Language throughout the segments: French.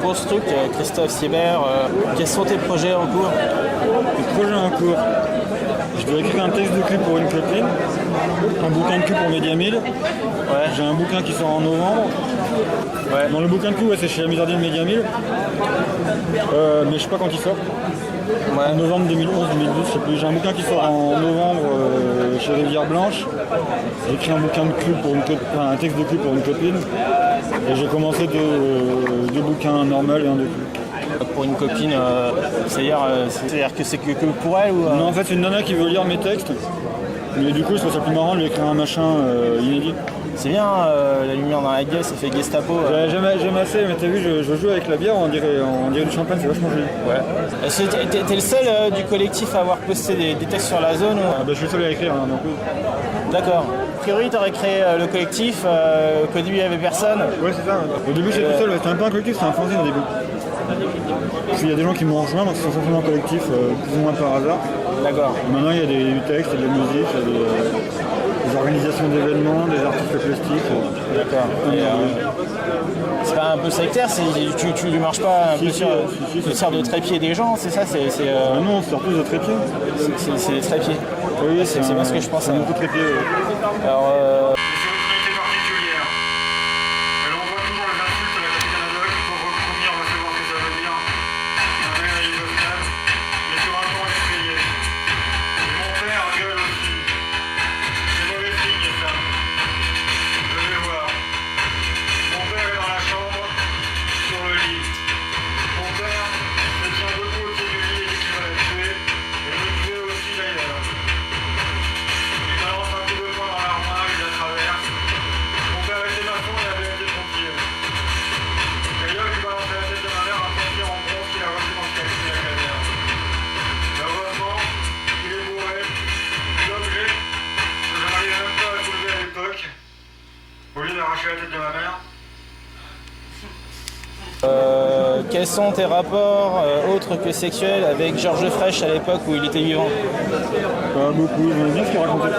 Construct, Christophe Siebert. Quels sont tes projets en cours? Les projets en cours. Je dois écrire un texte de cul pour une copine, un bouquin de cul pour Media 1000. Ouais. J'ai un bouquin qui sort en novembre. Ouais. Dans le bouquin de cul, ouais, c'est chez la Musardine Media 1000. Mais je sais pas quand il sort. Ouais. En novembre 2011, 2012, je sais plus. J'ai un bouquin qui sort en novembre chez Rivière Blanche. J'ai écrit un bouquin de cul pour un texte de cul pour une copine. Et j'ai commencé deux bouquins normaux et un de cul. Pour une copine, c'est-à-dire que c'est que pour elle ou Non, en fait, c'est une nana qui veut lire mes textes. Mais du coup, je trouve ça plus marrant de lui écrire un machin inédit. C'est bien, la lumière dans la gueule, ça fait Gestapo. J'aime assez, mais t'as vu, je joue avec la bière, on dirait du champagne, c'est vachement joli. Ouais. Est-ce que t'es le seul du collectif à avoir posté des textes sur la zone ou... Ah bah, je suis le seul à écrire, hein, donc oui. D'accord. A priori, t'aurais créé le collectif, qu'au début il n'y avait personne. Ouais, c'est ça. Au début, j'étais tout seul, c'était un peu un collectif, c'était un fanzine au début. Parce qu'il y a des gens qui m'ont rejoint, donc c'est forcément un collectif, plus ou moins par hasard. D'accord. Maintenant, il y a du texte, il y a de la musique, il y a des organisations d'événements, des artistes plastiques. D'accord. C'est pas un peu sectaire, tu marches pas un peu sur le sers de trépied des gens, c'est ça Non, c'est surtout des trépieds. C'est des trépieds. Oui, c'est bien ce que je pensais. C'est beaucoup de trépieds. Alors, Au lieu d'arracher la tête de ma mère. quels sont tes rapports autres que sexuels avec Georges Frêche à l'époque où il était vivant? Pas beaucoup, j'aime bien ce qu'il racontait.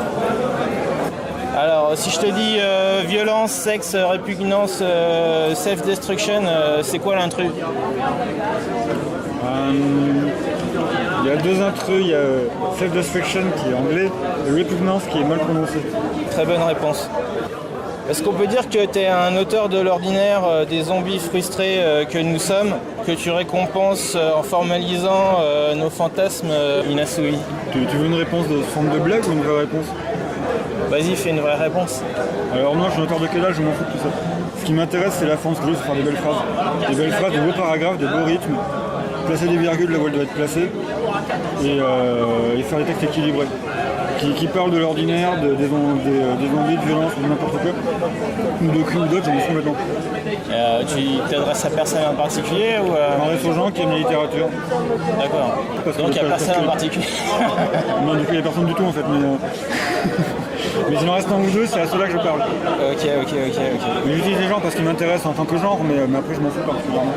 Alors, si je te dis violence, sexe, répugnance, self-destruction, c'est quoi l'intrus? Il y a deux intrus, il y a self-destruction qui est anglais et repugnance qui est mal prononcé. Très bonne réponse. Est-ce qu'on peut dire que tu es un auteur de l'ordinaire, des zombies frustrés que nous sommes, que tu récompenses en formalisant nos fantasmes inassouvis? Tu veux une réponse de forme de blague ou une vraie réponse? Vas-y, fais une vraie réponse. Alors non, je suis un auteur de quel âge, je m'en fous de tout ça. Ce qui m'intéresse, c'est la forme, c'est faire des belles phrases. Des belles phrases, des beaux paragraphes, des beaux rythmes. Placer des virgules là où elles doivent être placées. Et faire des textes équilibrés. Qui parlent de l'ordinaire, des envies de violence, de n'importe quoi. Ou de cul ou d'autres, j'en ai complètement. Tu t'adresses à personne en particulier ou Je m'adresse aux gens qui aiment la littérature. D'accord. Donc il n'y a personne en particulier. Non, du coup, il n'y a personne du tout en fait. Mais s'il en reste un ou deux, c'est à ceux-là que je parle. Ok. Mais j'utilise les gens parce qu'ils m'intéressent en tant que genre, mais après je m'en fous particulièrement.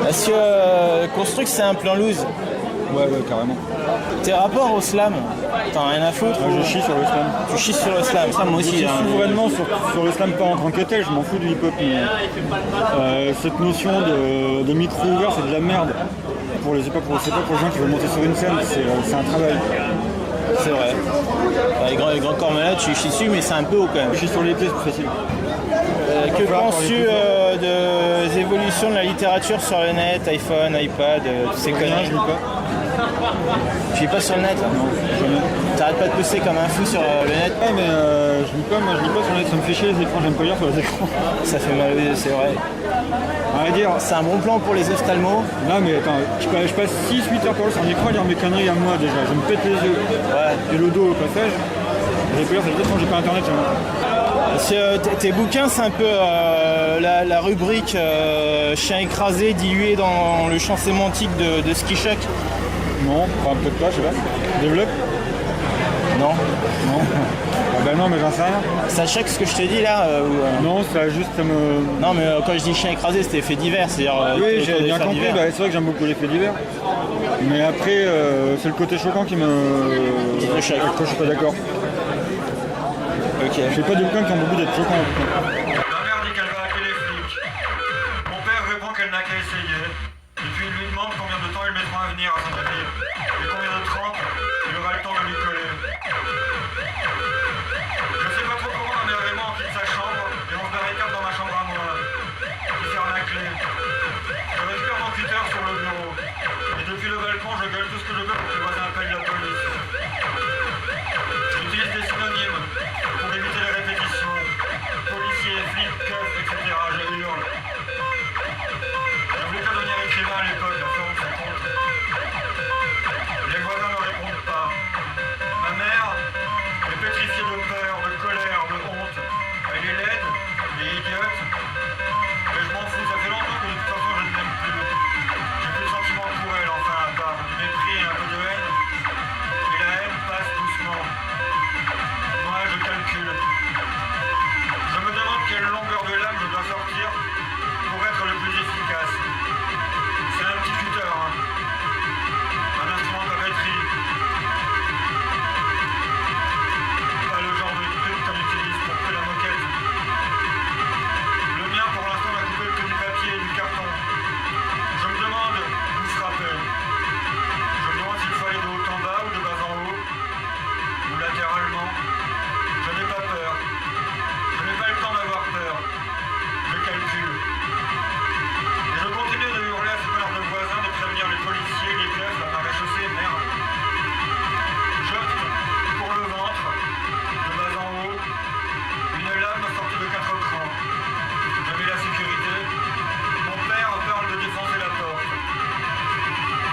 Est-ce que Construct c'est un plan loose? Ouais, carrément. Tes rapports au slam, t'en as rien à foutre? Je chie sur le slam. Tu chies sur le slam, ça moi Je aussi. chie souverainement sur le slam, pas en tant que tel, je m'en fous du hip-hop. Cette notion de micro ouvert, c'est de la merde. C'est pas pour les gens qui veulent monter sur une scène, c'est un travail. C'est vrai. Les grands corps malades, tu chies dessus, mais c'est un peu haut quand même. Je chie sur les pieds, c'est plus facile. Que penses-tu des évolutions de la littérature sur le net, iPhone, iPad, toutes ces conneries? Je lis pas. Tu lis pas sur le net? Non, jamais. T'arrêtes pas de poster comme un fou sur le net? Ouais, mais je lis pas sur le net, ça me fait chier les écrans, j'aime pas lire sur les écrans. Ça fait mal aux yeux, c'est vrai. À dire. C'est un bon plan pour les ophtalmos. Non mais attends, je passe 6-8 heures par jour sur un écran à lire mes conneries à moi déjà, je me pète les yeux. Ouais. Et le dos au passage. J'ai peur, c'est peut-être quand j'ai pas internet chez moi. Tes bouquins, c'est un peu la rubrique chien écrasé dilué dans le champ sémantique de Ski Shack. Non, enfin peut-être pas, je sais pas. Développe. Non. Non. Ah bah non, mais j'en sais rien. Ça choque ce que je te dis là Non, ça juste ça me... Non, mais quand je dis chien écrasé, c'était fait divers, c'est-à-dire... Oui, j'ai bien compris, bah, c'est vrai que j'aime beaucoup les faits divers. Mais après, c'est le côté choquant qui me... Qui te choque. Je suis pas d'accord. Ok. Je fais pas de bouquins qui ont beaucoup d'être choquants. Ma mère dit qu'elle va hacker les flics. Mon père répond qu'elle n'a qu'à essayer. Et puis il lui demande combien de temps ils mettront à venir à son avis. Et combien de trempes il aura le temps de lui coller. Je sais pas trop comment ma mère et moi on quitte sa chambre et on se barricade dans ma chambre à moi. Je ferme la clé. Je récupère mon cutter sur le bureau. Et depuis le balcon, je gueule tout ce que je veux pour que les voisins appellent la police. J'utilise des synonymes pour éviter les répétitions. Policiers, flics, keufs, etc. Je hurle. Je voulais pas devenir écrivain à l'époque, la forme ça compte. Les voisins ne répondent pas. Ma mère est pétrifiée de peur, de colère, de honte. Elle est laide, elle est idiote. Mais je m'en fous, ça fait longtemps que de toute façon je ne l'aime plus. J'ai plus de sentiments pour elle, enfin, à part du mépris et un peu de haine. Et la haine passe doucement. Moi, je calcule. Je me demande quelle longueur de lame je dois sortir pour être le plus efficace. C'est un petit cutter, hein. Un instrument de papeterie. Pas le genre de truc qu'on utilise pour faire la moquette. Le mien, pour l'instant, n'a coupé que du papier et du carton. Je me demande où frapper. Je me demande s'il faut aller de haut en bas ou de bas en haut. Ou latéralement. Je n'ai pas peur. Je n'ai pas le temps d'avoir peur. Je calcule. Et je continue de hurler à ce connard de voisins de prévenir les policiers, les keufs, la maréchaussée, merde. J'opte pour le ventre, de bas en haut, une lame sortie de 4 crans. Je mets la sécurité. Mon père parle de défoncer la porte.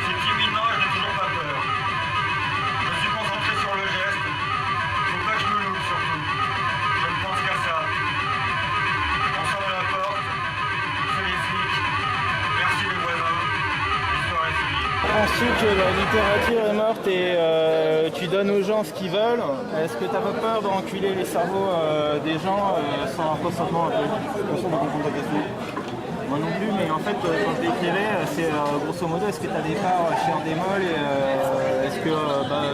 C'est imminent et je n'ai toujours pas peur. Je suis concentré sur le geste. Faut pas que je me loupe surtout. Je ne pense qu'à ça. On sort de la porte. C'est les flics. Merci les voisins. L'histoire est finie. Penses-tu que la littérature est morte et tu donnes aux gens ce qu'ils veulent? Est-ce que t'as pas peur d'enculer les cerveaux des gens sans leur consentement un peu? Moi non plus, mais en fait, quand je l'écrivais, c'est grosso modo, est-ce que tu as des parts chez Endemol et est-ce que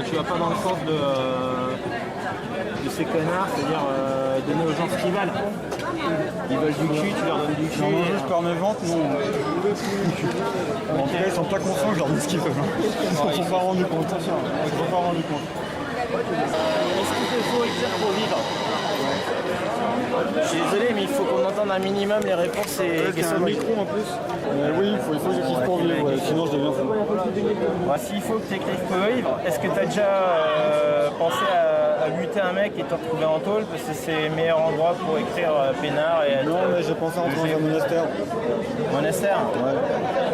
tu vas pas dans le sens de ces connards, c'est-à-dire donner aux gens ce qu'ils veulent? Ils veulent du cul, tu leur donnes du cul. Non, juste par mes ventes, non. En tout cas, ils sont pas conscients que je leur dis ce qu'ils veulent. Ils s'en sont pas rendus compte. Ils s'en sont pas rendus compte. Est-ce qu'il te faut écrire pour vivre? Je suis désolé, mais il faut qu'on entende un minimum les réponses et C'est un micro en plus. Oui, il faut que j'écrive pour vivre, ouais, sinon je deviens fou. Ouais, s'il faut que tu écrives pour vivre, est-ce que tu as déjà pensé à buter un mec et te retrouver en tôle? Parce que c'est le meilleur endroit pour écrire peinard et être... Non, mais j'ai pensé à entrer dans un monastère. Monastère? Ouais.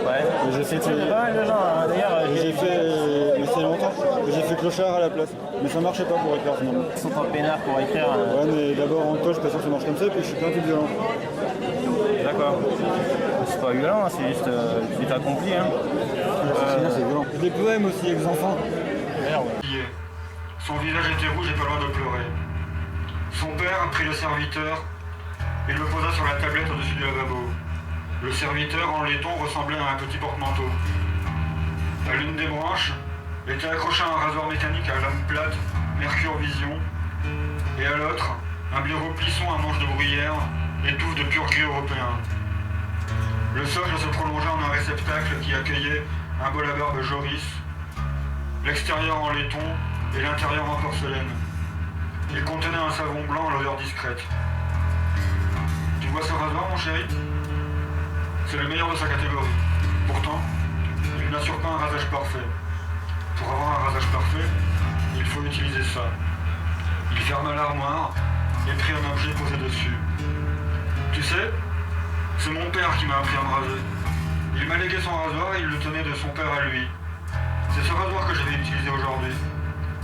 Ouais. C'est pas mal de gens, hein. D'ailleurs, J'ai fait, mais c'est longtemps, j'ai fait clochard à la place. Mais ça marchait pas pour écrire finalement. ils sont en peinard pour écrire. Ouais, mais d'abord en tôle, je suis pas sûr que ça marche comme ça, puis je suis pas un type violent. D'accord. C'est pas violent, hein, c'est juste tu t'as accompli. Hein. Sinon, c'est violent. Des poèmes aussi avec les enfants. Merde. Son visage était rouge et pas loin de pleurer. Son père prit le serviteur et le posa sur la tablette au-dessus du lavabo. Le serviteur en laiton ressemblait à un petit porte-manteau. À l'une des branches était accroché un rasoir mécanique à lame plate, Mercure Vision, et à l'autre, un blaireau plisson à manche de bruyère, étouffe de pur gris européen. Le socle se prolongeait en un réceptacle qui accueillait un bol à barbe Joris, l'extérieur en laiton et l'intérieur en porcelaine. Il contenait un savon blanc à l'odeur discrète. Tu vois ce rasoir, mon chéri? C'est le meilleur de sa catégorie. Pourtant, il n'assure pas un rasage parfait. Pour avoir un rasage parfait, il faut utiliser ça. Il ferma l'armoire et prit un objet posé dessus. Tu sais, c'est mon père qui m'a appris à me raser. Il m'a légué son rasoir et il le tenait de son père à lui. C'est ce rasoir que je vais utiliser aujourd'hui.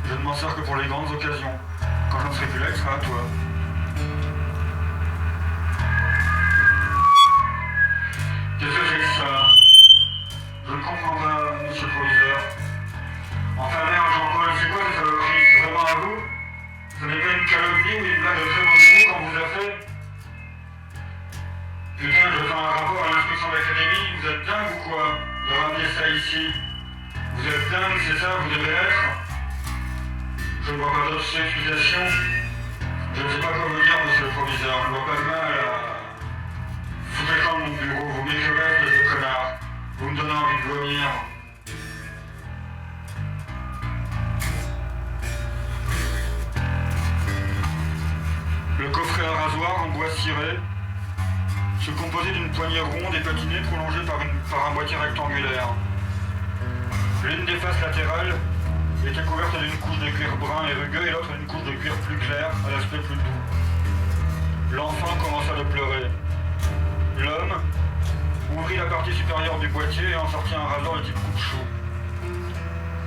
Je ne m'en sers que pour les grandes occasions, Quand je ne serai plus là, il sera à toi. Qu'est-ce que c'est que ça? Je ne comprends pas, monsieur le proviseur. Enfin merde, Jean-Paul, c'est quoi cette saloperie? C'est vraiment à vous? Ce n'est pas une calomnie ou une blague de très bon goût qu'on vous a fait? Putain, je fais un rapport à l'inspection de l'académie, vous êtes dingue ou quoi? De ramener ça ici? Vous êtes dingue, c'est ça, vous devez l'être? Je ne vois pas d'autres explications. Je ne sais pas quoi vous dire, monsieur le proviseur, je ne vois pas de mal à... Foutez quand mon bureau, vous m'écœurez, espèce de connard. Vous me donnez envie de vomir. Le coffret à rasoir en bois ciré se composait d'une poignée ronde et patinée prolongée par un boîtier rectangulaire. L'une des faces latérales était couverte d'une couche de cuir brun et rugueux et l'autre d'une couche de cuir plus clair à l'aspect plus doux. L'enfant commença de pleurer. L'homme ouvrit la partie supérieure du boîtier et en sortit un rasoir de type coupe-chou.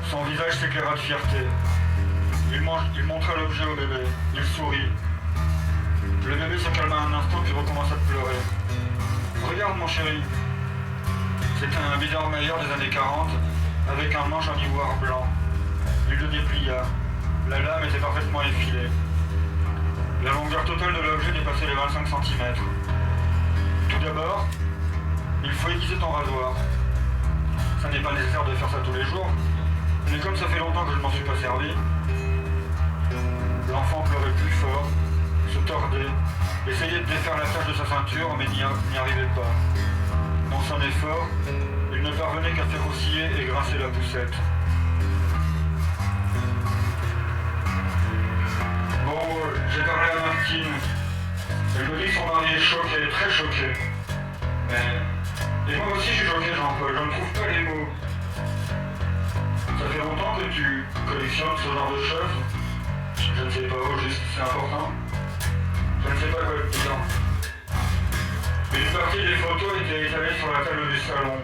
Son visage s'éclaira de fierté. Il montra l'objet au bébé. Il sourit. Le bébé se calma un instant puis recommença de pleurer. Regarde mon chéri. C'était un Biedermeier des années 40 avec un manche en ivoire blanc. Il le déplia. La lame était parfaitement effilée. La longueur totale de l'objet dépassait les 25 cm. Tout d'abord, il faut aiguiser ton rasoir. Ça n'est pas nécessaire de faire ça tous les jours, mais comme ça fait longtemps que je ne m'en suis pas servi, l'enfant pleurait plus fort, se tordait, essayait de défaire la tache de sa ceinture, mais n'y arrivait pas. Dans son effort, il ne parvenait qu'à faire osciller et grincer la poussette. Bon, j'ai parlé à Martine. Elle me dit que son mari est choqué, très choqué. Mais... Et moi aussi je suis choqué, Jean-Paul, je ne trouve pas les mots. Ça fait longtemps que tu collectionnes ce genre de choses? Je ne sais pas, au juste, c'est important. Je ne sais pas quoi te dire. Une partie des photos était étalée sur la table du salon.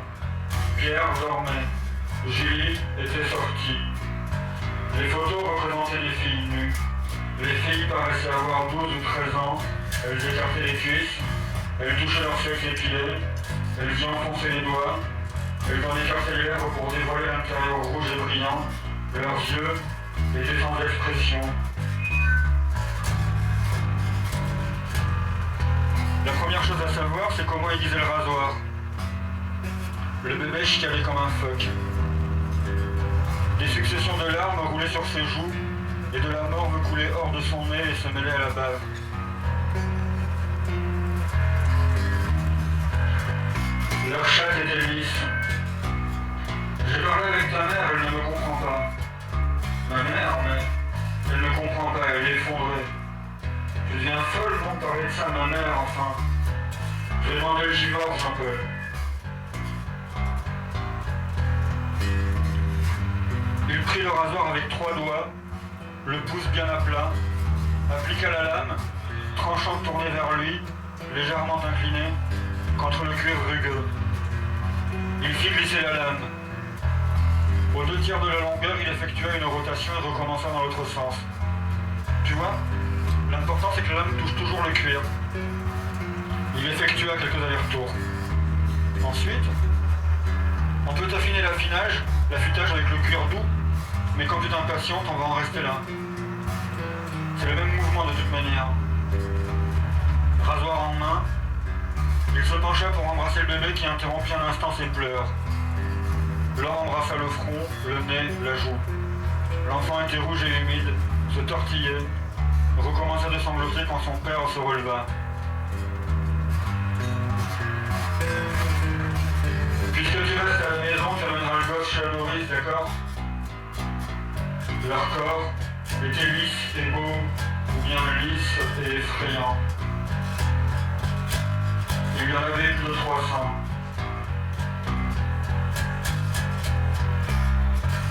Pierre dormait. Julie était sortie. Les photos représentaient des filles nues. Les filles paraissaient avoir 12 ou 13 ans. Elles écartaient les cuisses. Elles touchaient leur sexe épilé. Elles y enfonçaient les doigts. Elles en écartaient les lèvres pour dévoiler l'intérieur rouge et brillant. Leurs yeux étaient sans expression. La première chose à savoir, c'est comment aiguiser le rasoir. Le bébé chialait comme un phoque. Des successions de larmes roulaient sur ses joues et de la morve coulait hors de son nez et se mêlait à la bave. Leur chatte était lisse. J'ai parlé avec ta mère, elle ne me comprend pas. Ma mère, mais elle ne comprend pas, elle est effondrée. Je deviens folle pour parler de ça à ma mère, enfin. J'ai demandé le divorce un peu. Il prit le rasoir avec 3 doigts, le pouce bien à plat, appliqua la lame, tranchant tournée vers lui, légèrement inclinée, contre le cuir rugueux. Il fit glisser la lame. Aux 2 tiers de la longueur, il effectua une rotation et recommença dans l'autre sens. Tu vois, l'important c'est que la lame touche toujours le cuir. Il effectua quelques allers-retours. Ensuite, on peut affiner l'affinage, l'affûtage avec le cuir doux, mais quand tu es impatiente, on va en rester là. C'est le même mouvement de toute manière. Rasoir en main, il se pencha pour embrasser le bébé qui interrompit un instant ses pleurs. Laure embrassa le front, le nez, la joue. L'enfant était rouge et humide, se tortillait, recommença de sangloter quand son père se releva. Puisque tu restes à la maison, tu amèneras le gosse chez Maurice, d'accord? Leur corps était lisse et beau, ou bien lisse et effrayant. Il y en avait plus de 300.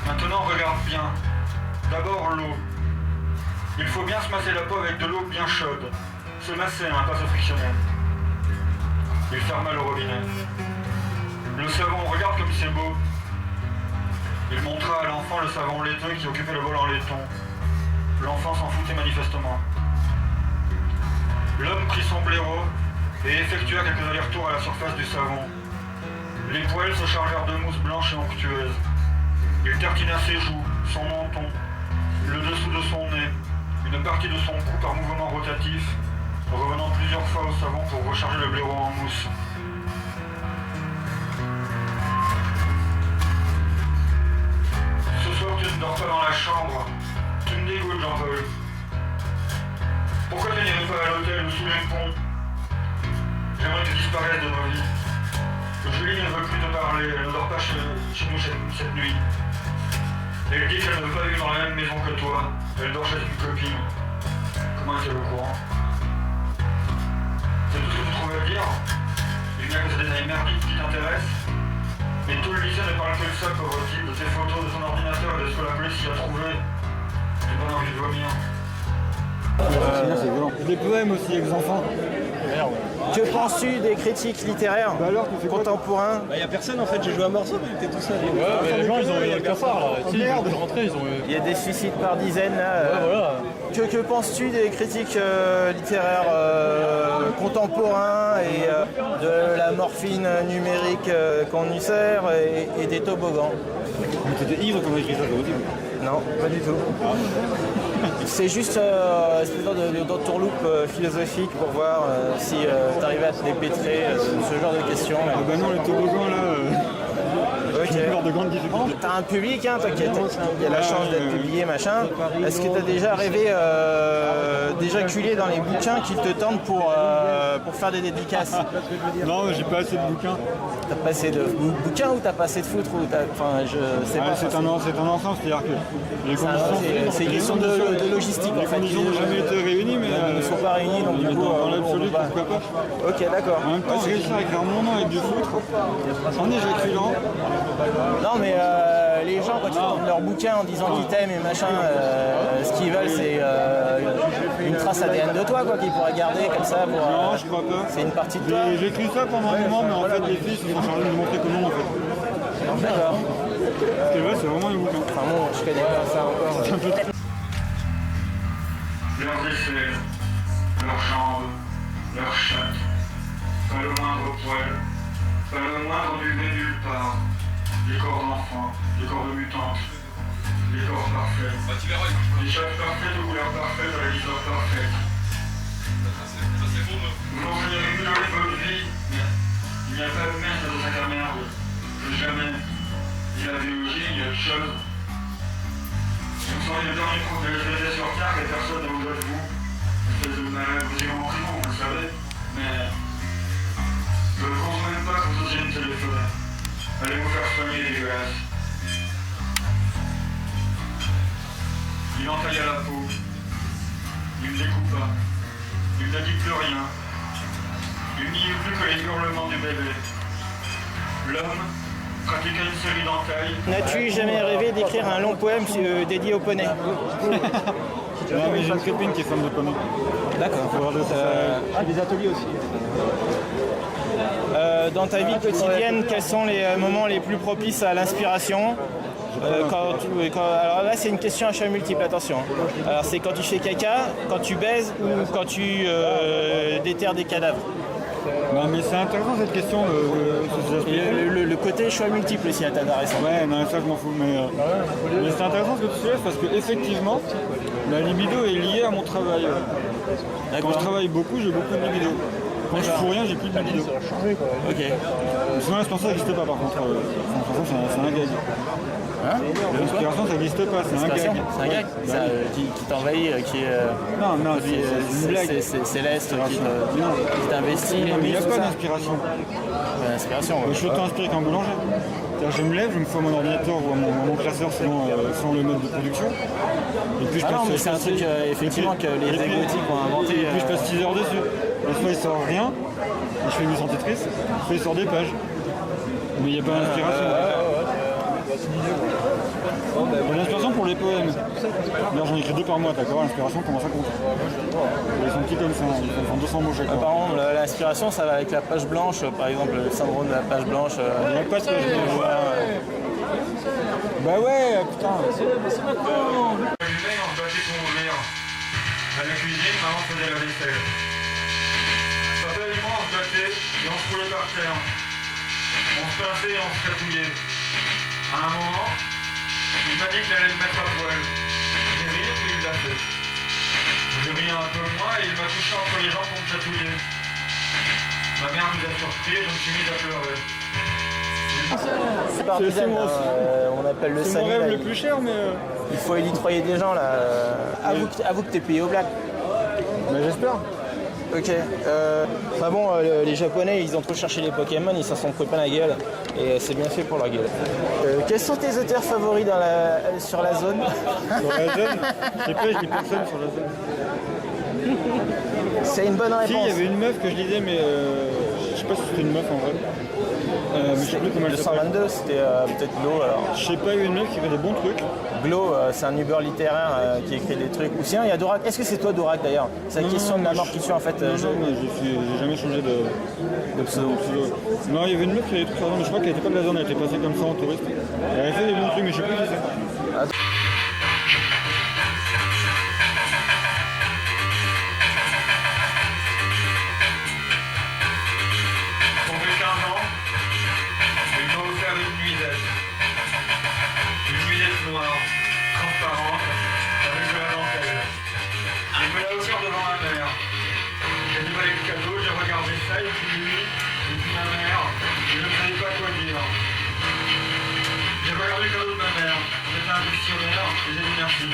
Maintenant, regarde bien. D'abord l'eau. Il faut bien se masser la peau avec de l'eau bien chaude. Se masser, hein, pas se frictionner. Il ferma le robinet. Le savon, regarde comme c'est beau. Il montra à l'enfant le savon laiteux qui occupait le bol en laiton. l'enfant s'en foutait manifestement. L'homme prit son blaireau et effectua quelques allers-retours à la surface du savon. Les poils se chargèrent de mousse blanche et onctueuse. Il tartina ses joues, son menton, le dessous de son nez, une partie de son cou par mouvement rotatif, revenant plusieurs fois au savon pour recharger le blaireau en mousse. Ce soir, tu ne dors pas dans la chambre. Tu me dégoûtes, Jean-Paul. Pourquoi tu n'irais pas à l'hôtel ou sous les ponts? J'aimerais que tu disparaisses de nos vies. Julie ne veut plus te parler, elle ne dort pas chez nous cette nuit. Elle dit qu'elle ne veut pas vivre dans la même maison que toi. Elle dort chez une copine. Comment est-elle au courant? C'est tout ce que tu trouves à dire? Il n'y a que ces détails merdiques qui t'intéressent? Mais tout le lycée ne parle que de ça, pauvre type, de tes photos, de son ordinateur et de ce que la police y a trouvé. J'ai pas envie de vomir. C'est violent. Des poèmes aussi avec les enfants. Que penses-tu des critiques littéraires Alors, tu fais quoi? contemporains? Bah, y a personne en fait, j'ai joué à Morceau, mais t'es tout seul. Ouais, mais les gens ils ont eu le cafard là. Si, ils merde. veulent rentrer, ils ont eu. Il y a des suicides par dizaines là. Ouais, voilà. Que penses-tu des critiques littéraires contemporains et de la morphine numérique qu'on y sert et des toboggans? Mais t'étais ivre quand on a écrit ça, c'est possible. Non, pas du tout. C'est juste une espèce d'entourloupe philosophique pour voir si tu arrives à te dépêtrer ce genre de questions. Ah bah non, les toboggans là, Ok. c'est de grandes difficultés. T'as un public, hein, t'inquiète, il y a la chance d'être publié, machin. Est-ce que t'as déjà rêvé d'éjaculer dans les bouquins qui te tentent pour faire des dédicaces? Non, mais j'ai pas assez de bouquins. T'as pas assez de bouquins ou t'as pas assez de foutre ou enfin, je sais Ah, pas. c'est un ensemble, c'est-à-dire que les conditions... C'est une question de logistique en Les fait. conditions n'ont jamais été réunies, mais Ils ne sont pas réunis, donc du coup... dans l'absolu, pourquoi pas. Ok, d'accord. En même temps, réussir à écrire mon nom avec du foutre, en éjaculant, Non mais les gens quand ils tournent leur bouquin en disant qu'ils t'aiment et machin, ce qu'ils veulent c'est une trace ADN de toi quoi qu'ils pourraient garder comme ça pour... non, je crois pas. c'est une partie de toi. J'ai écrit ça pendant un moment, mais en fait, les filles se sont chargées de me montrer comment en fait. D'accord. Ce qu'elles veulent, c'est vraiment les bouquins. Enfin bon, je connais pas ça encore. C'est un peu... Leurs aisselles, leurs jambes, leurs chattes, pas le moindre poil, pas le moindre duvet nulle part. Les corps d'enfants, les corps de mutantes, les corps parfaits, les chattes parfaites aux couleurs parfaites à la liseur parfaite. Vous n'auriez vu votre vie, mais il n'y a pas de merde dans sa merde. Jamais. Il y a la biologie, il y a autre chose. Vous seriez le dernier prof de LGBT sur Terre et personne ne voudrait de vous. Espèce de malade, vous irez en prison, vous le savez. Mais je ne pense même pas que vous osiez me téléphoner. Allez vous faire soigner, dégueulasse. Il entailla la peau. Il me découpa. Il ne dit plus rien. Il n'y eut plus que les hurlements du bébé. L'homme pratiqua une série d'entailles. N'as-tu jamais rêvé d'écrire un long poème dédié au poney? Non, mais j'ai une copine qui est fan de poney. D'accord. Faut voir de ça. Des ateliers aussi. Dans ta vie quotidienne, quels sont les moments les plus propices à l'inspiration? Alors là, c'est une question à choix multiple, attention. Alors, c'est quand tu fais caca, quand tu baises ou quand tu déterres des cadavres? Non, mais c'est intéressant cette question. Et le côté choix multiple aussi est intéressant. Ouais, non, ça je m'en fous, mais c'est intéressant ce que tu soulèves parce que effectivement, la libido est liée à mon travail. Quand je travaille beaucoup, j'ai beaucoup de libido. Quand je fous rien, j'ai plus de libido. Ok. Sinon, l'inspiration, ça n'existe pas par contre. L'inspiration, c'est un gag. Hein? L'inspiration, ça n'existe pas, c'est un gag. C'est un gag qui t'envahit, qui est Non, c'est une blague. c'est céleste, qui t'investit. Mais il n'y a pas d'inspiration. L'inspiration, Je suis autant inspiré qu'un boulanger. C'est-à-dire, je me lève, je me fous à mon ordinateur ou à mon classeur selon le mode de production. Et puis je passe, non, mais c'est un truc effectivement que les égotiques ont inventé. Et puis je passe 6 heures dessus. Des fois il sort rien, et je fais 800 Tetris, des fois il sort des pages. Mais il n'y a pas d'inspiration. Il y a l'inspiration pour les poèmes. D'ailleurs j'en écris 2 par mois, d'accord? L'inspiration comment ça compte? Ils sont petits comme ça, ils font 200 mots chaque fois. Par contre, l'inspiration ça va avec la page blanche, par exemple le syndrome de la page blanche. Il n'y a pas de page blanche. Bah ouais, putain. Les humains ont battu pour ouvrir. À la cuisine, maman faisait la vaisselle. Papa et moi, on se battait et on se roulait par terre. On se pinçait et on se chatouillait. À un moment, il m'a dit qu'il allait me mettre à poil. J'ai ri et il l'a fait. J'ai ri un peu moins et il m'a touché entre les jambes pour me chatouiller. Ma mère nous a surpris et je me suis mise à pleurer. C'est partisan, moi aussi. on appelle le C'est mon SAMU. rêve là, le plus cher, mais il faut élitreiller des gens là. Avoue que t'es payé au black. j'espère. Ok. Enfin bon, les Japonais, ils ont trop cherché les Pokémon, ils s'en sont pris plein la gueule. Et c'est bien fait pour leur gueule. Quels sont tes auteurs favoris sur la zone? Sur la zone, je sais pas, je lis personne sur la zone. C'est une bonne Si, il réponse. y avait une meuf que je lisais, mais je sais pas si c'était une meuf en vrai. Mais je sais plus comment elle s'appelle. 222, c'était peut-être Glo alors. Je sais pas, il y avait une meuf qui fait des bons trucs. Glo, c'est un Uber littéraire qui écrit des trucs. Ou sinon, il y a Dorak. Est-ce que c'est toi Dorak d'ailleurs? C'est la question de la mort qui tue en fait. Non, mais j'ai jamais changé de pseudo. Non, il y avait une meuf qui avait des trucs sur la zone, mais je crois qu'elle était pas de la zone, elle était passée comme ça en touriste. Elle avait fait des bons trucs, mais je sais plus qui c'est. Pour mes 15 ans, il m'a offert une nuisette. Une nuisette noire, transparente, avec de la dentelle. Il me l'a offert devant ma mère. J'ai déballé le cadeau, j'ai regardé ça, et puis lui, et puis ma mère, je ne savais pas quoi dire. J'ai regardé le cadeau de ma mère, c'était un dictionnaire, et j'ai dit merci.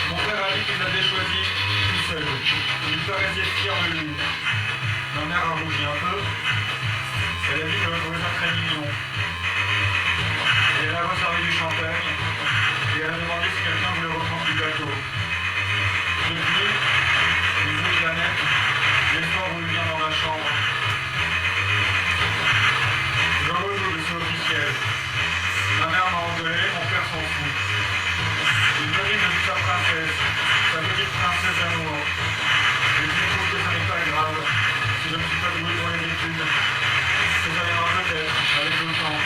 Mon père a dit qu'il l'avait choisi tout seul. Il paraissait fier de lui. Ma mère a rougi un peu. Elle a dit qu'elle trouvait ça très mignon. Et elle a resservi du champagne. Et elle a demandé si quelqu'un voulait reprendre du gâteau. Depuis, les autres planètes, les soirs où il vient dans la chambre. Je rejoue, c'est officiel. Ma mère m'a engueulé, mon père s'en fout. Il me dit que je suis sa princesse, sa petite princesse d'amour. Et je trouve que ça n'est pas grave si je ne suis pas doué pour les études. Que ça viendra peut-être avec le temps.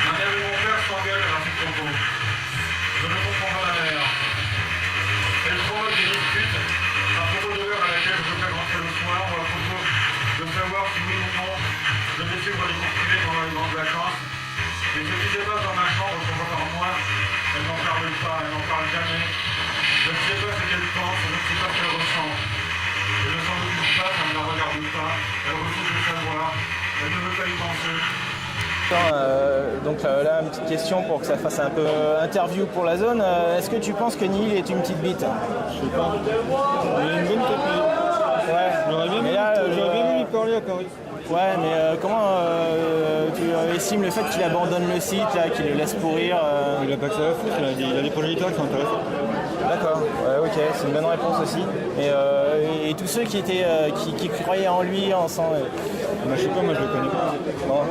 Ma mère et mon père s'engueulent à ces propos. Je ne comprends pas ma mère. Elle provoque des disputes à propos de l'heure à laquelle je devrais rentrer le soir ou à propos de savoir si oui ou non je vais suivre les cours privés pendant les grandes vacances. Et ce qui se passe dans ma chambre qu'on voit par moi, elle n'en parle pas, elle n'en parle jamais. Je ne sais pas ce qu'elle pense, je ne sais pas ce qu'elle ressent. Elle ne s'en occupe pas, ça ne la regarde pas, elle refuse de savoir, elle ne veut pas y penser. Donc là, une petite question pour que ça fasse un peu interview pour la zone. Est-ce que tu penses que Nihil est une petite bite? Je sais pas. Il a une bonne tête, mais Ouais. j'aurais bien Mais aimé là, lui parler à Paris. Ouais, mais comment tu estimes le fait qu'il abandonne le site, là, qu'il le laisse pourrir Il a pas que ça à foutre, il a des projets littéraires qui sont intéressants. D'accord, ouais, ok, c'est une bonne réponse aussi. Et tous ceux qui étaient, qui croyaient en lui, en sang. Bah, je sais pas, moi je le connais pas. Bon.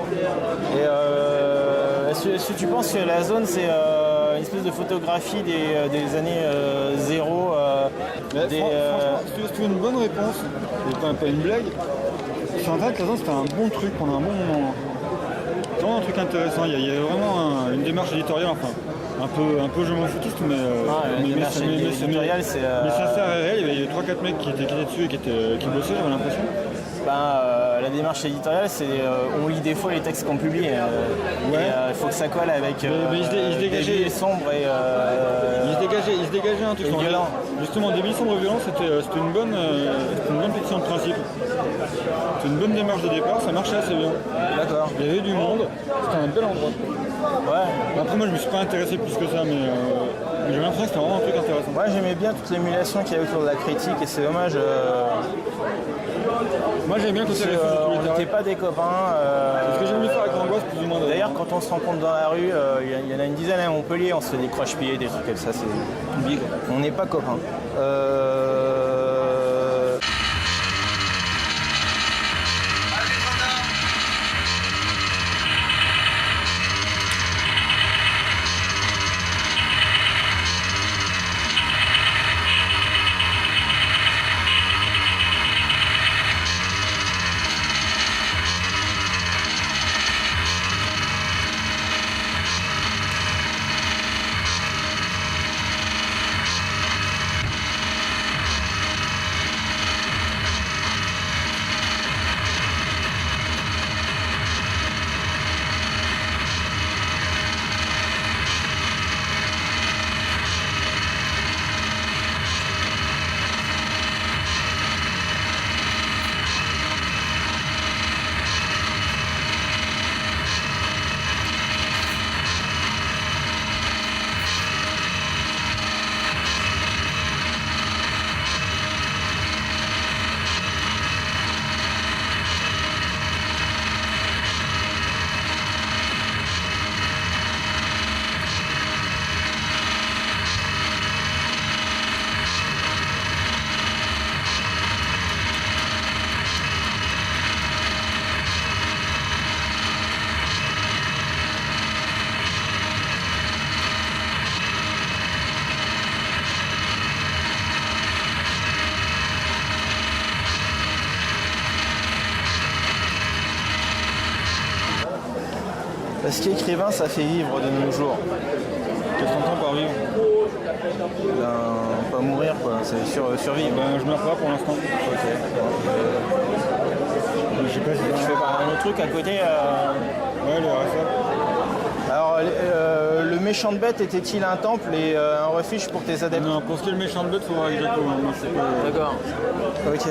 Et est-ce que tu penses que la zone c'est une espèce de photographie des années zéro Franchement, si tu veux une bonne réponse, et pas une blague, sur internet, la zone c'était un bon truc pendant un bon moment. C'est vraiment un truc intéressant, il y a vraiment une démarche éditoriale, enfin, un peu je m'en foutiste, mais éditoriale, c'est. Mais sincère et réel, il y avait 3-4 mecs qui étaient dessus et qui bossaient, j'avais l'impression. La démarche éditoriale, c'est on lit des fois les textes qu'on publie. Il faut que ça colle avec il se dégageait, des billes sombres et il se dégageait un truc violent. Justement, des billes sombres et violents, c'était une bonne pétition de principe. C'était une bonne démarche de départ, ça marchait assez bien. D'accord. Il y avait du monde, c'était un bel endroit. Ouais. Après, moi je me suis pas intéressé plus que ça, mais j'ai l'impression que c'était vraiment un truc intéressant. Moi j'aimais bien toute l'émulation qu'il y a autour de la critique et c'est dommage. Moi j'aime bien quand c'est on n'était pas des copains. C'est ce que j'ai voulu faire avec Angoisse plus ou moins. D'ailleurs quand on se rencontre dans la rue, il y en a une dizaine à Montpellier, on se fait des croche-pieds, des trucs comme ça, on n'est pas copains. Est-ce qu'écrivain, ça fait vivre de nos jours? Qu'est-ce qu'on entend par vivre? Ben, pas mourir, quoi. C'est survivre. Ben, je meurs pas pour l'instant. Ok. Je sais pas si Tu fais pas un autre truc à côté Ouais, le RSA. Alors, le méchant de bête était-il un temple et un refuge pour tes adeptes? Non, pour ce qui est le méchant de bête, il faudra exactement. Moi, je sais pas. D'accord. Ok.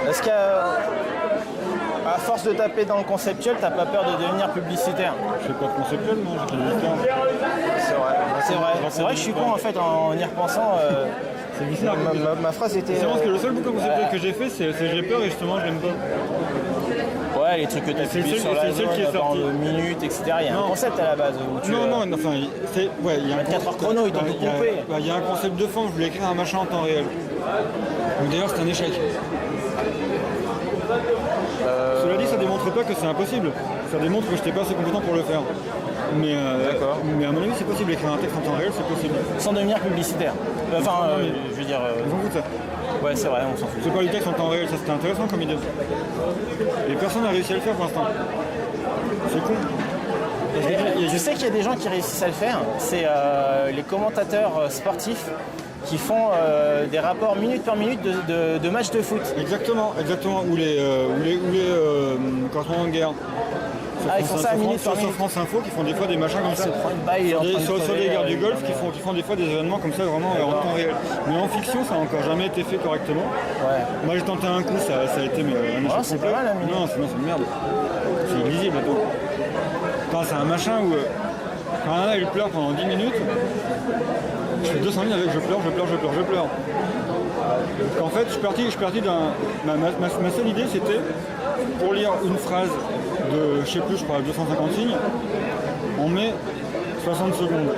Est-ce qu'à force de taper dans le conceptuel, t'as pas peur de devenir publicitaire? Je fais pas de conceptuel, moi, j'ai fait du terme. C'est vrai que je suis con en fait en y repensant. C'est bizarre. Ma phrase était. C'est parce que le seul bouquin conceptuel que j'ai fait, c'est J'ai peur et justement, je l'aime pas. Ouais, les trucs que tu as publiés sur la c'est celle qui est sortie. minutes, etc. Il y a un concept à la base. Où tu, Non, enfin, ouais, il y a un 24 heures chrono, ils t'ont tout coupé. Il y a un concept de fond, je voulais écrire un machin en temps réel. Donc d'ailleurs, c'est un échec. Cela dit, ça démontre pas que c'est impossible. Ça démontre que je n'étais pas assez compétent pour le faire. Mais à mon avis, c'est possible d'écrire un texte en temps réel, c'est possible. Sans devenir publicitaire. Enfin, je veux dire. On s'en fout de ça. Ouais, c'est vrai, on s'en fout. C'est pas du texte en temps réel, ça c'était intéressant comme idée. Et personne n'a réussi à le faire pour l'instant. C'est con. Tu sais qu'il y a des gens qui réussissent à le faire, c'est les commentateurs sportifs qui font des rapports minute par minute de matchs de foot. Exactement. Ou les correspondants de guerre. Ah, ils font ça à minute par minute. Sur France Info qui font des fois des machins comme ça. Sur des guerres du Golfe qui font des fois des événements comme ça vraiment en temps réel. Mais en fiction, ça n'a encore jamais été fait correctement. Ouais. Moi j'ai tenté un coup, ça a été un échec c'est complet. pas mal, la minute. Non, sinon c'est une merde. C'est illisible, attends. Attends, c'est un machin où quand un il pleure pendant 10 minutes, je fais 200 lignes avec je pleure. Parce qu'en fait, je suis parti d'un. Ma seule idée c'était pour lire une phrase de, je crois 250 signes, on met 60 secondes.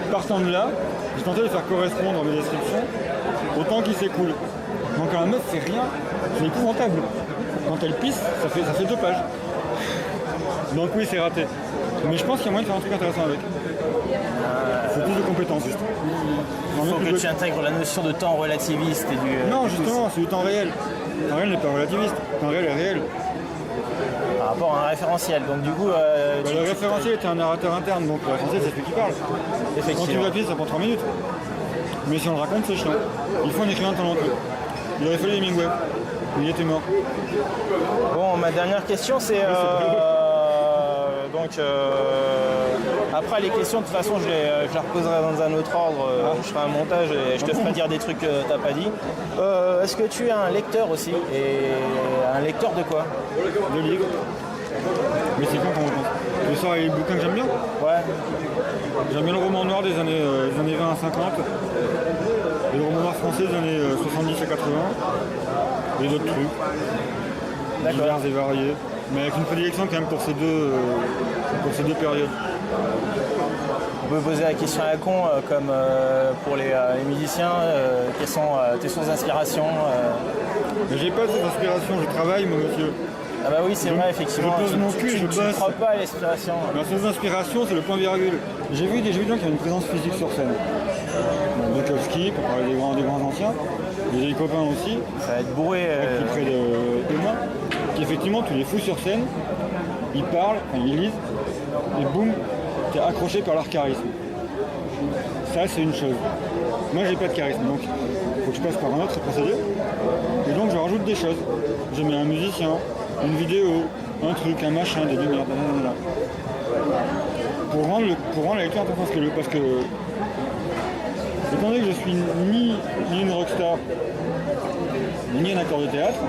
Partant de là, j'ai tenté de faire correspondre mes descriptions au temps qui s'écoule. Donc quand la meuf fait rien, c'est épouvantable. Quand elle pisse, ça fait 2 pages. Donc oui, c'est raté. Mais je pense qu'il y a moyen de faire un truc intéressant avec. C'est plus de compétences. Il faut que tu intègres la notion de temps relativiste et du... Non, justement, c'est du temps réel. Le temps réel n'est pas relativiste. Le temps réel est réel. Par rapport à un référentiel. Donc du coup... le référentiel était un narrateur interne, donc le référentiel c'est celui qui parle. Quand tu vas pied, ça prend 3 minutes. Mais si on le raconte, c'est chiant. Il faut un écrivain talentueux. Il aurait fallu Hemingway. Il était mort. Bon, ma dernière question c'est... Donc après les questions de toute façon je les reposerai dans un autre ordre, je ferai un montage et je te ferai dire des trucs que t'as pas dit. Est-ce que tu es un lecteur aussi? Et un lecteur de quoi? De livres. Mais c'est quand on pense. Je sors les bouquins que j'aime bien. Ouais. J'aime bien le roman noir des années 20 à 50. Et le roman noir français des années 70 à 80. Et d'autres trucs. Divers et variés. Mais avec une prédilection quand même pour ces deux périodes. On peut poser la question à la con, comme pour les musiciens, quelles sont tes sources d'inspiration? Mais j'ai pas de source d'inspiration, je travaille mon monsieur. Ah bah oui, c'est vrai, effectivement. Je pose mon cul, je bosse. Tu ne crois pas à l'inspiration. Ma source d'inspiration, c'est le point virgule. J'ai vu des gens qui ont une présence physique sur scène. Bon, Bukowski, pour parler des grands anciens. Des copains aussi. Ça va être bourré. Plus près de moi. Qui effectivement, tu les fous sur scène, ils parlent, ils lisent, et boum, t'es accroché par leur charisme. Ça, c'est une chose. Moi, j'ai pas de charisme, donc il faut que je passe par un autre procédé. Et donc, je rajoute des choses. Je mets un musicien, une vidéo, un truc, un machin, des lumières, blablabla. Pour rendre la lecture intéressante, parce que étant donné que je suis ni une rockstar, ni un acteur de théâtre,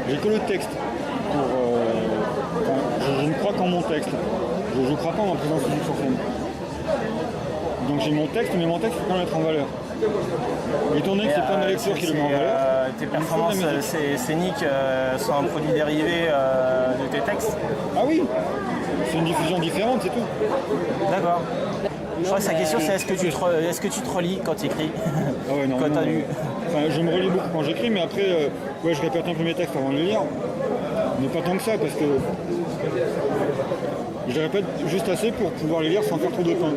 j'ai que le texte je ne crois qu'en mon texte. Je ne crois pas en ma présence physique sur scène. Donc j'ai mon texte, mais mon texte peut quand même être en valeur. Étant donné que c'est pas ma lecture qui le met en valeur. Tes performances scéniques sont un produit dérivé de tes textes? Ah oui, c'est une diffusion différente, c'est tout. D'accord. Je crois que sa question c'est est-ce que tu te relis quand tu écris? Ah ouais, non, quand tu as lu. Enfin, je me relis beaucoup quand j'écris, mais après, je répète un peu mes textes avant de les lire. Mais pas tant que ça, parce que je les répète juste assez pour pouvoir les lire sans faire trop de pain.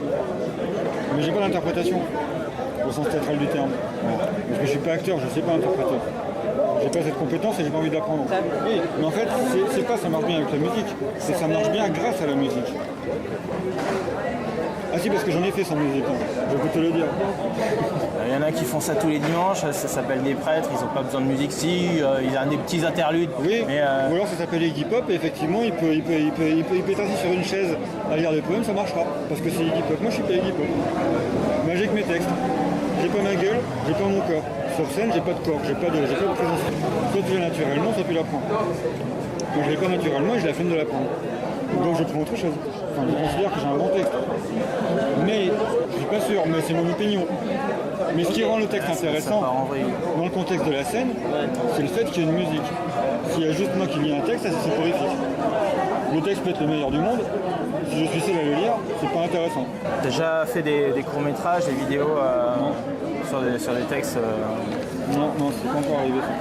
Mais j'ai pas d'interprétation, au sens théâtral du terme. Parce que je suis pas acteur, je sais pas interpréter. j'ai pas cette compétence et j'ai pas envie d'apprendre. Oui, mais en fait, c'est pas ça marche bien avec la musique, c'est ça marche bien grâce à la musique. Ah si, parce que j'en ai fait sans musique, hein. Je peux te le dire. Il y en a qui font ça tous les dimanches, ça s'appelle des prêtres, ils n'ont pas besoin de musique. Si, il y a des petits interludes. Oui, mais, ou alors ça s'appelle Iggy Pop et effectivement il peut être assis sur une chaise à lire des poèmes, ça marchera. Parce que c'est Iggy Pop. Moi je suis pas Iggy Pop. Moi j'ai que mes textes. J'ai pas ma gueule, j'ai pas mon corps. Sur scène j'ai pas de corps, j'ai pas de présence. Soit tu l'as naturellement, soit tu l'apprends. Moi je l'ai pas naturellement et j'ai la flemme de l'apprendre. Donc je prends autre chose. Enfin, je considère que j'ai un bon texte. Mais, je suis pas sûr, mais c'est mon opinion. Mais ce qui rend le texte intéressant, dans le contexte de la scène, c'est le fait qu'il y ait une musique. S'il y a juste moi qui lis un texte, ça c'est soporifique. Le texte peut être le meilleur du monde. Si je suis seul à le lire, c'est pas intéressant. T'as déjà fait des courts-métrages, des vidéos sur des textes Non, c'est pas encore arrivé ça.